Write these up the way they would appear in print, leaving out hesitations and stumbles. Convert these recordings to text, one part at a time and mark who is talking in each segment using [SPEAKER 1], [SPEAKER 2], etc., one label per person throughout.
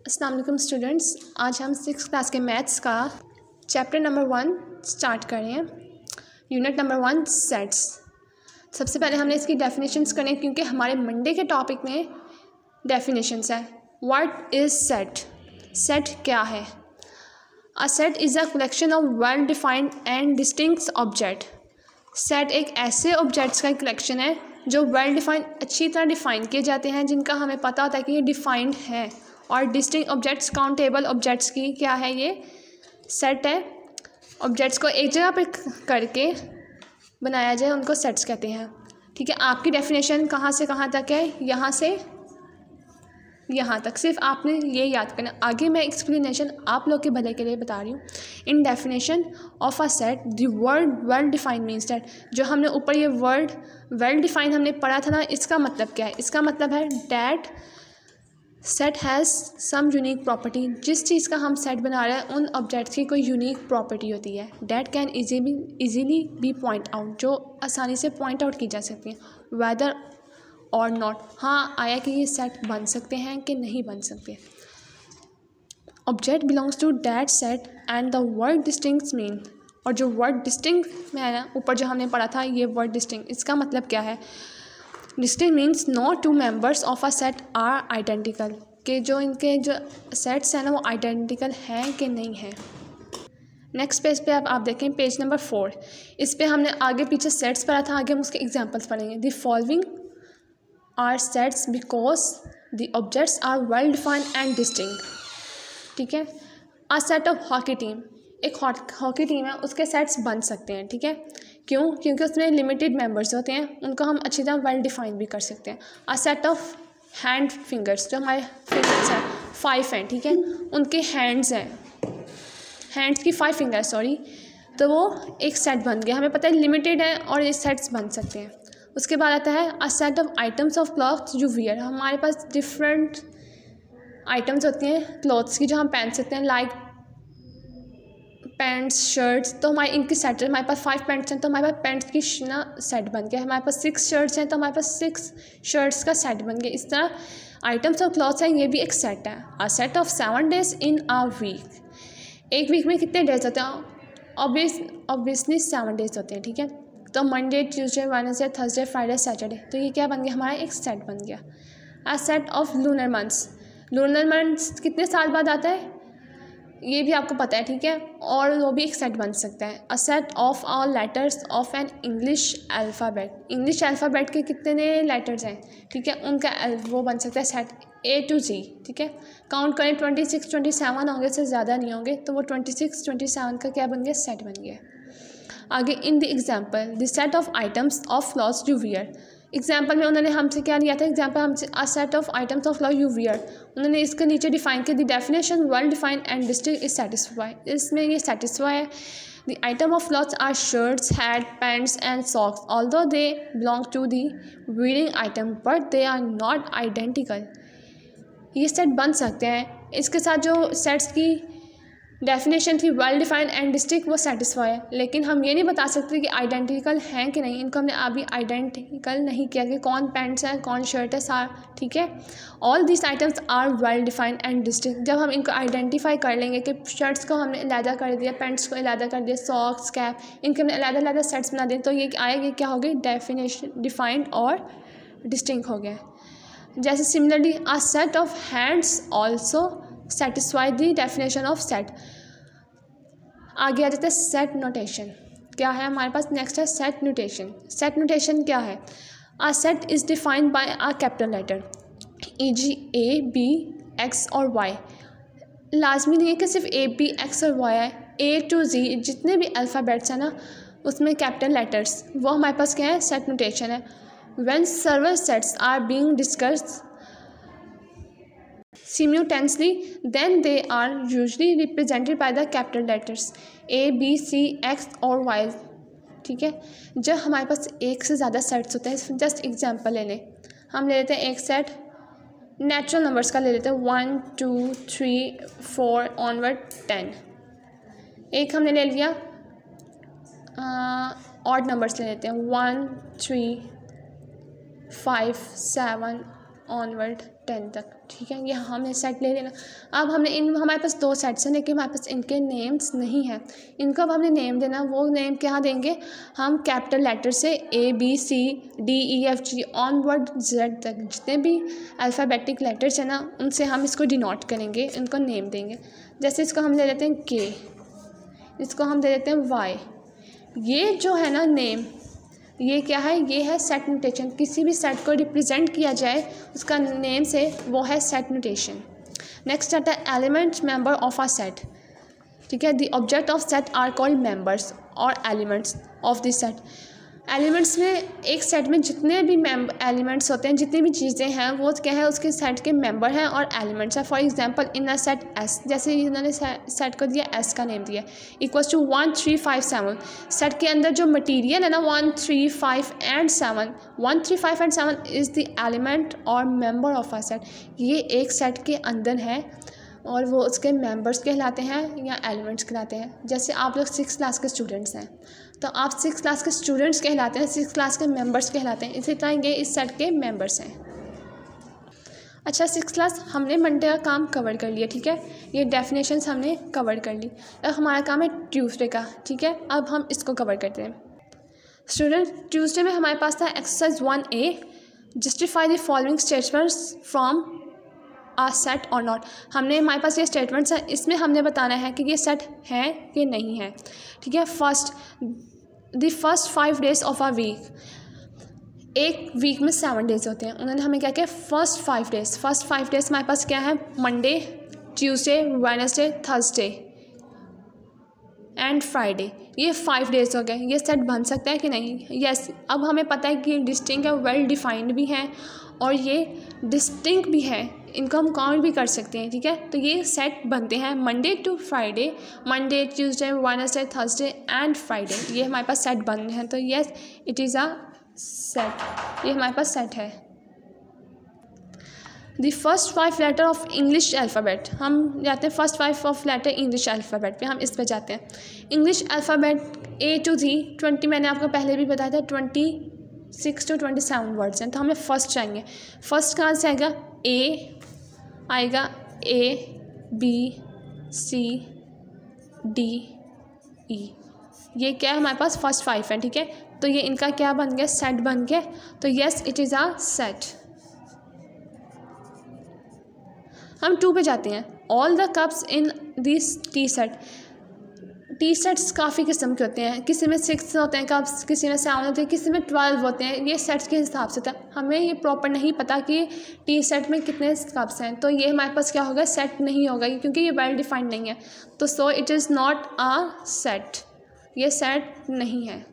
[SPEAKER 1] अस्सलाम वालेकुम स्टूडेंट्स, आज हम 6th क्लास के मैथ्स का चैप्टर नंबर 1 स्टार्ट कर रहे हैं। Unit number 1 sets. सबसे पहले हमने इसकी डेफिनेशंस करनी है क्योंकि हमारे मंडे के टॉपिक में डेफिनेशंस है। What is set? सेट क्या है? A set is a collection of well defined and distinct object. Set एक ऐसे ऑब्जेक्ट्स का कलेक्शन है जो वेल डिफाइंड, अच्छी तरह डिफ़ाइन किए जाते हैं, जिनका हमें पता होता है कि ये डिफ़ाइंड है। और डिस्टिंक्ट ऑब्जेक्ट्स, काउंटेबल ऑब्जेक्ट्स की क्या है, ये सेट है। ऑब्जेक्ट्स को एक जगह पर करके बनाया जाए, उनको सेट्स कहते हैं। ठीक है, आपकी डेफिनेशन कहाँ से कहाँ तक है? यहाँ से यहाँ तक। सिर्फ आपने ये याद करना। आगे मैं एक्सप्लेनेशन आप लोग के भले के लिए बता रही हूँ। In definition of a set the word well defined means that, जो हमने ऊपर ये वर्ड वेल डिफाइंड हमने पढ़ा था ना, इसका मतलब क्या है? इसका मतलब है that set has some unique property. जिस चीज़ का हम सेट बना रहे हैं, उन ऑब्जेक्ट्स की कोई यूनिक प्रॉपर्टी होती है। That can easily B point out, जो आसानी से पॉइंट आउट की जा सकती है। वेदर और नॉट, हाँ आया कि ये सेट बन सकते हैं कि नहीं बन सकते। Object belongs to that set and the word distinct mean, और जो वर्ड डिस्टिंक्ट में है ना, ऊपर जो हमने पढ़ा था ये वर्ड डिस्टिंक्ट, इसका मतलब क्या है? Distinct means no two members of a set are identical, कि जो इनके जो सेट्स हैं ना वो आइडेंटिकल हैं कि नहीं है। नेक्स्ट पेज पे आप देखें, पेज नंबर 4। इस पे हमने आगे पीछे सेट्स पढ़ा था, आगे हम उसके एग्जांपल्स पढ़ेंगे। The following are sets because the objects are well defined and distinct. ठीक है, a set of hockey team, एक हॉकी टीम है, उसके सेट्स बन सकते हैं। ठीक है, क्यों? क्योंकि उसमें लिमिटेड मेंबर्स होते हैं, उनको हम अच्छी तरह वेल डिफाइन भी कर सकते हैं। अ सेट ऑफ हैंड फिंगर्स, जो हमारे फिंगर्स हैं 5 हैं, ठीक है, उनके हैंड्स हैं, हैंड्स की 5 फिंगर्स सॉरी, तो वो एक सेट बन गया। हमें पता है लिमिटेड है और ये सेट्स बन सकते हैं। उसके बाद आता है a set of items of clothes you wear. हमारे पास डिफरेंट आइटम्स होती हैं क्लॉथ्स की जो हम पहन सकते हैं, लाइक पैंट्स, शर्ट्स। तो हमारे इनकी सेट है। हमारे पास 5 पैंट्स हैं तो हमारे पास पैंट्स की ना सेट बन गया। हमारे पास 6 शर्ट्स हैं तो हमारे पास 6 शर्ट्स का सेट बन गया। इस तरह आइटम्स ऑफ क्लॉथ्स हैं, ये भी एक सेट है। A set of 7 days in a week, एक वीक में कितने डेज होते हैं? ऑब्वियसली 7 डेज होते हैं। ठीक है, तो Monday, Tuesday, Wednesday, Thursday, Friday, Saturday, तो ये क्या बन गया? हमारा एक सेट बन गया। अ set of lunar months, lunar months कितने साल बाद आता है ये भी आपको पता है। ठीक है, और वो भी एक सेट बन सकता है। A set of all letters of an English alphabet, English alphabet के कितने लेटर्स हैं? ठीक है, उनका वो बन सकता है सेट A to Z। ठीक है, काउंट करें 26 27 होंगे, से ज़्यादा नहीं होंगे, तो वो 26 27 का क्या बन गया? सेट बन गया। आगे in the example the set of items of clothes you wear, example में उन्होंने हमसे क्या लिया था? एग्जाम्पल हमसे a set of items of cloth you wear, उन्होंने इसके नीचे डिफाइन किया the definition well defined and distinct is satisfy. इसमें ये सेटिस्फाई है। The item of clothes are shirts, hat, pants and socks although they belong to the wearing item but they are not identical. ये set बन सकते हैं। इसके साथ जो सेट्स की डेफिनेशन थी वेल डिफाइंड एंड डिस्टिंक्ट, वो सेटिस्फाई है, लेकिन हम ये नहीं बता सकते कि आइडेंटिकल हैं कि नहीं। इनको हमने अभी आइडेंटिकल नहीं किया कि कौन पैंट्स है कौन शर्ट है सारा। ठीक है, all this items are well defined and distinct. जब हम इनको आइडेंटिफाई कर लेंगे कि शर्ट्स को हमने अलहदा कर दिया, पैंट्स को अलहदा कर दिया, सॉक्स, कैप, इनके हमने अलहदा सेट्स बना दिए, तो ये आएगा क्या हो गई? डेफिनेशन डिफाइंड और डिस्टिंक्ट हो गया। जैसे similarly a set of hands also satisfy the definition of set. आगे आ जाता है सेट नोटेशन। क्या है हमारे पास? नेक्स्ट है सेट नोटेशन। सेट नोटेशन क्या है? A set is defined by a capital letter e.g. A, B, X और Y। लाजमी नहीं है कि सिर्फ A, B, X और Y है। A to Z जितने भी अल्फ़ाबेट्स हैं ना, उसमें कैपिटल लेटर्स, वो हमारे पास क्या है? सेट नोटेशन है। When several sets are being discussed simultaneously, then they are usually represented by the capital letters A, B, C, X और Y। ठीक है, जब हमारे पास एक से ज़्यादा सेट्स होते हैं, जस्ट एग्जांपल ले लें, हम ले लेते हैं एक सेट नेचुरल नंबर्स का ले लेते हैं 1 2 3 4 ऑनवर्ड 10। एक हमने ले लिया ऑड नंबर्स ले लेते हैं 1 3 5 7 ऑनवर्ड 10 तक, ठीक है। ये हमने सेट ले लेना। अब हमने हमारे पास 2 सेट्स हैं लेकिन हमारे पास इनके नेम्स नहीं हैं। इनको अब हमने नेम देना, वो नेम क्या देंगे हम कैपिटल लेटर से ABCDEFG ऑनवर्ड Z तक जितने भी अल्फ़ाबेटिक लेटर्स हैं ना उनसे हम इसको डिनोट करेंगे, इनको नेम देंगे। जैसे इसको हम ले लेते हैं K, इसको हम दे देते हैं Y। ये जो है ना नेम, ये क्या है, ये है सेट नोटेशन। किसी भी सेट को रिप्रेजेंट किया जाए उसका नेम से, वो है सेट नोटेशन। नेक्स्ट आता है elements member of a set, ठीक है। The object of set are called members और elements of the set. Elements में एक सेट में जितने भी एलिमेंट्स होते हैं, जितनी भी चीज़ें हैं वो क्या है उसके सेट के मेंबर हैं और एलिमेंट्स हैं। For example in a set S, जैसे इन्होंने सेट को दिया S का नेम दिया इक्वल्स टू 1 3 5 7। सेट के अंदर जो मटेरियल है ना 1 3 5 and 7, 1 3 5 and 7 is the element और मेंबर ऑफ अ सेट। ये एक सेट के अंदर है और वो उसके मेंबर्स कहलाते हैं या एलिमेंट्स कहलाते हैं। जैसे आप लोग 6th क्लास के स्टूडेंट्स हैं तो आप 6th क्लास के स्टूडेंट्स कहलाते हैं, 6th क्लास के मेंबर्स कहलाते हैं। इसी तरह ये इस सेट के मेंबर्स हैं। अच्छा 6th क्लास हमने मंडे का काम कवर कर लिया, ठीक है। ये डेफिनेशंस हमने कवर कर ली। अब हमारा काम है ट्यूसडे का, ठीक है। अब हम इसको कवर करते हैं। स्टूडेंट ट्यूसडे में हमारे पास था exercise 1A, justify the following statements from a set और नॉट। हमने हमारे पास ये स्टेटमेंट्स हैं, इसमें हमने बताना है कि ये सेट है कि नहीं है, ठीक है। The first 5 days of a week, एक वीक में 7 days होते हैं। उन्होंने हमें क्या किया फर्स्ट 5 days। फर्स्ट 5 days हमारे पास क्या है Monday, Tuesday, Wednesday, Thursday and Friday. ये 5 days हो गए। ये सेट बन सकता है कि नहीं? यस। अब हमें पता है कि ये डिस्टिंक्ट है, वेल डिफाइंड भी है और ये डिस्टिंक्ट भी है, इनको हम काउंट भी कर सकते हैं, ठीक है। तो ये सेट बनते हैं Monday to Friday, Monday Tuesday Wednesday Thursday and Friday. ये हमारे पास सेट बन रहे हैं। तो yes it is a set, ये हमारे पास सेट है। The first 5 letter of English alphabet, हम जाते हैं first 5 of letter English alphabet पे, हम इस पे जाते हैं। English alphabet A to Z 20, मैंने आपको पहले भी बताया था 26 to 27 वर्ड्स हैं। तो हमें फर्स्ट चाहिए। फर्स्ट कहाँ से आएगा A आएगा, ABCDE। ये क्या है हमारे पास फर्स्ट 5 है, ठीक है। तो ये इनका क्या बन गया सेट बन गया। तो yes it is a set. हम 2 पे जाते हैं। All the cups in this T set. T sets काफ़ी किस्म के होते हैं, किसी में 6 होते हैं कप्स, किसी में 7 होते हैं, किसी में 12 होते हैं। ये सेट्स के हिसाब से था, हमें ये प्रॉपर नहीं पता कि टी सेट में कितने कप्स हैं। तो ये हमारे पास क्या होगा सेट नहीं होगा क्योंकि ये वेल डिफाइंड नहीं है। तो so it is not a set, ये सेट नहीं है।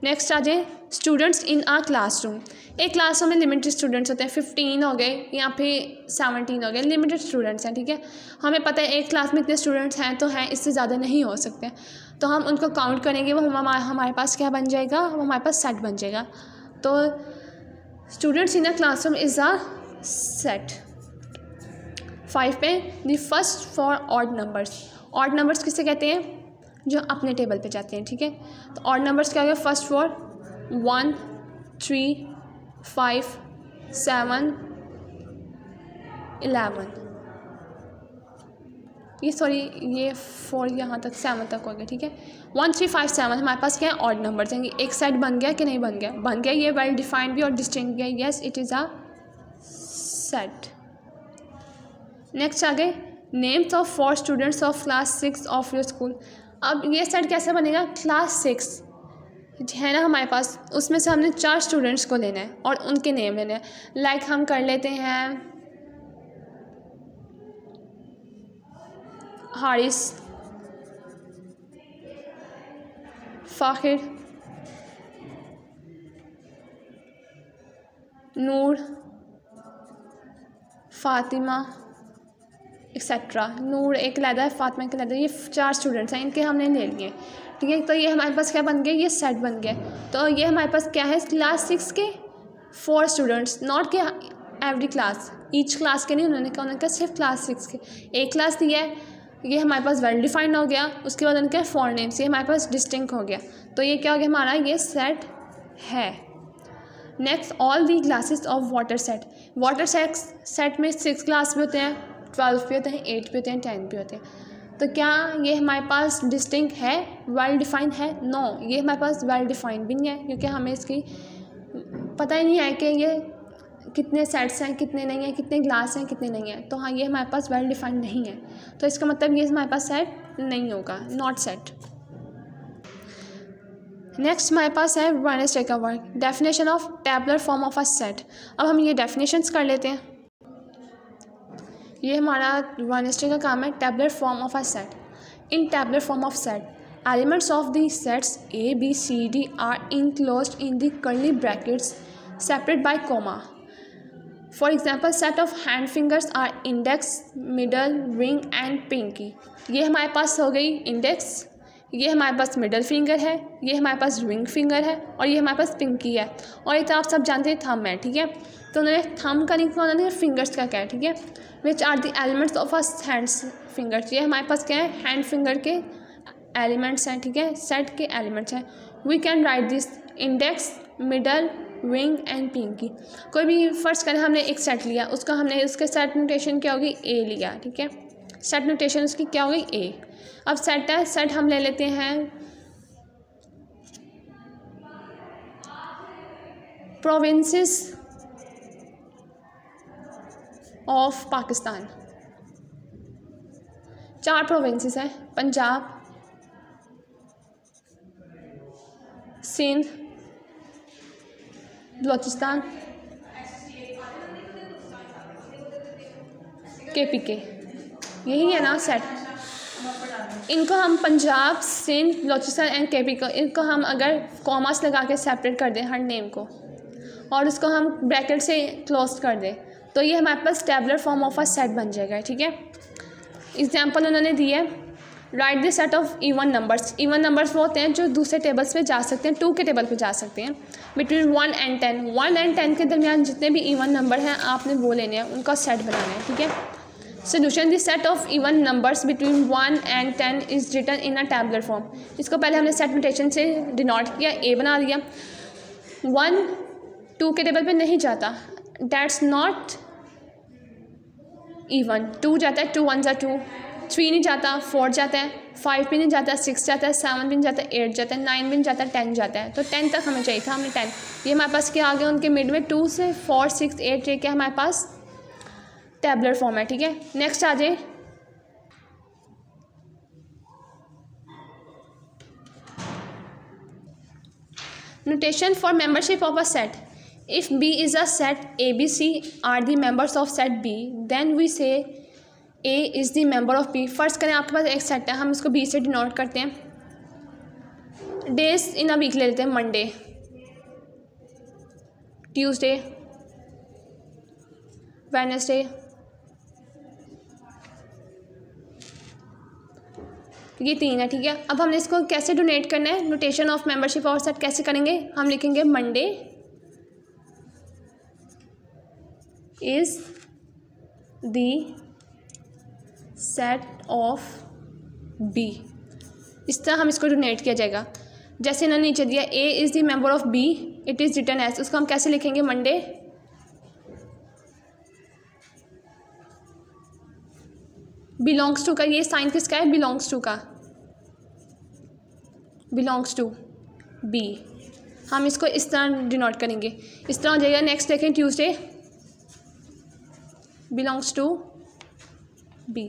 [SPEAKER 1] नेक्स्ट आ जाए स्टूडेंट्स इन आ क्लासरूम। एक क्लासरूम में लिमिटेड स्टूडेंट्स होते हैं, 15 हो गए या फिर 17 हो गए, लिमिटेड स्टूडेंट्स हैं, ठीक है। हमें पता है एक क्लास में इतने स्टूडेंट्स हैं तो हैं, इससे ज़्यादा नहीं हो सकते। तो हम उनको काउंट करेंगे, वो हमारे पास क्या बन जाएगा, वो हमारे पास सेट बन जाएगा। तो students in a classroom is a set. 5 पे the first 4 odd numbers. Odd numbers किसे कहते हैं जो अपने टेबल पे जाते हैं, ठीक है। तो ऑड नंबर्स क्या हो गया फर्स्ट 4 1 3 5 7 11। ये 4 यहाँ तक 7 तक हो गया, ठीक है। 1 3 5 7 हमारे पास क्या है ऑड नंबर्स हैं। एक सेट बन गया कि नहीं बन गया? बन गया। ये वेल डिफाइंड भी और डिस्टिंक्ट भी है। Yes it is a set. Next आ गए names of 4 students of class 6 of your school. अब ये सेट कैसे बनेगा, क्लास 6 है ना हमारे पास, उसमें से हमने 4 स्टूडेंट्स को लेना है और उनके नेम लेने हैं। लाइक हम कर लेते हैं हारिस, फ़ाखिर, नूर, फ़ातिमा एक्सेट्रा। नूर एक लहदा है, फ़ातिमा एक लहदा है, ये 4 स्टूडेंट्स हैं, इनके हमने ले लिए, ठीक है। तो ये हमारे पास क्या बन गया, ये सेट बन गया। तो ये हमारे पास क्या है क्लास 6 के 4 स्टूडेंट्स, नॉट के एवरी क्लास, ईच क्लास के नहीं, उन्होंने कहा सिर्फ क्लास 6 के। एक क्लास दिया है, ये हमारे पास वेल डिफाइंड हो गया। उसके बाद उनके 4 नेम्स, ये हमारे पास डिस्टिंक्ट हो गया। तो ये क्या हो गया हमारा, ये सेट है। Next all the glasses of water set में 6 ग्लास भी होते हैं, 12 भी होते हैं, 8 भी होते हैं, 10 भी होते हैं। तो क्या ये हमारे पास डिस्टिंक्ट है, वेल डिफाइंड है? नो, ये हमारे पास वेल डिफाइंड भी नहीं है, क्योंकि हमें इसकी पता ही नहीं है कि ये कितने सेट्स हैं, कितने नहीं हैं, कितने ग्लास हैं, कितने नहीं हैं। तो हाँ, ये हमारे पास वेल डिफाइंड नहीं है, तो इसका मतलब ये हमारे पास सेट नहीं होगा, नॉट सेट। नेक्स्ट हमारे पास है वेडनेसडे का work, definition of tabular form of a set. अब हम ये डेफिनेशंस कर लेते हैं। ये हमारा वेडनेसडे का काम है, tabular form of a set. In tabular form of set, elements of the sets A, B, C, D are enclosed in the curly brackets separated by comma. For example, set of hand fingers are index, middle, ring and pinky. ये हमारे पास हो गई index, ये हमारे पास middle finger है, ये हमारे पास ring finger है और ये हमारे पास पिंकी है। और ये तो आप सब जानते हैं थंब है, ठीक है। तो उन्होंने थंब का नहीं किया, उन्होंने फिंगर्स का क्या है, ठीक है। Which are the elements of a hands fingers, ये हमारे पास क्या है, हैंड फिंगर के एलिमेंट्स हैं, ठीक है, सेट के एलिमेंट्स हैं। We can write this index, middle, ring and pinky. कोई भी फर्स्ट करें, हमने एक सेट लिया, उसका हमने उसके सेट नोटेशन क्या होगी, ए लिया, ठीक है। सेट नोटेशन उसकी क्या होगी, ए। अब सेट है, सेट हम ले लेते हैं प्रोविंसेस ऑफ पाकिस्तान। 4 प्रोविंसेस हैं, पंजाब, सिंध, बलोचिस्तान, KPK, यही है ना सेट। इनको हम पंजाब, सिंध, बलोचिस्तान एंड KPK, इनको हम अगर कॉमास लगा के सेपरेट कर दें हर नेम को और उसको हम ब्रैकेट से क्लोज कर दें, तो ये हमारे पास tabular form of a set बन जाएगा, ठीक है। एग्जाम्पल उन्होंने दी है, right the set of even numbers. Even numbers वो होते हैं जो दूसरे टेबल्स पे जा सकते हैं, 2 के टेबल पे जा सकते हैं। बिटवीन 1 and 10, 1 and 10 के दरमियान जितने भी इवन नंबर हैं आपने वो लेने हैं, उनका सेट बनाना है, ठीक है। Solution, the set of even numbers between 1 and 10 is written in a tabular form. इसको पहले हमने सेट नोटेशन से डिनोट किया, ए बना दिया। 1 2 के टेबल पे नहीं जाता, दैट्स नॉट इवन। 2 जाता है, 2 1 2, 3 नहीं जाता, 4 जाता है, 5 भी नहीं जाता, 6 जाता है, 7 भी नहीं जाता, 8 जाता है, 9 भी नहीं जाता, 10 जाता है। तो 10 तक हमें चाहिए था, हमने 10। ये हमारे पास क्या आ गया, उनके मिड में 2 से 4 6 8 ये क्या हमारे पास टैबुलर फॉर्म है, ठीक है। नेक्स्ट आ जाए, notation for membership of a set. If B is a set, A, B, C are the members of set B, then we say A is the member of B। First करें, आपके पास एक set है, हम इसको B से denote करते हैं। Days in a week ले लेते हैं, मंडे, ट्यूसडे, वेडनेसडे, ये 3 है, ठीक है। अब हमने इसको कैसे डोनेट करना है, नोटेशन ऑफ मेंबरशिप और सेट कैसे करेंगे, हम लिखेंगे Monday is the set of B. इस तरह हम इसको डोनेट किया जाएगा। जैसे इन्होंने नीचे दिया, A is the member of B, it is written as, उसको हम कैसे लिखेंगे, मंडे बिलोंग्स टू का, ये साइन किसका है, बिलोंग्स टू का, बिलोंग्स टू बी। हम इसको इस तरह डिनोट करेंगे, इस तरह हो जाएगा। नेक्स्ट देखें, ट्यूसडे बिलोंग्स टू बी।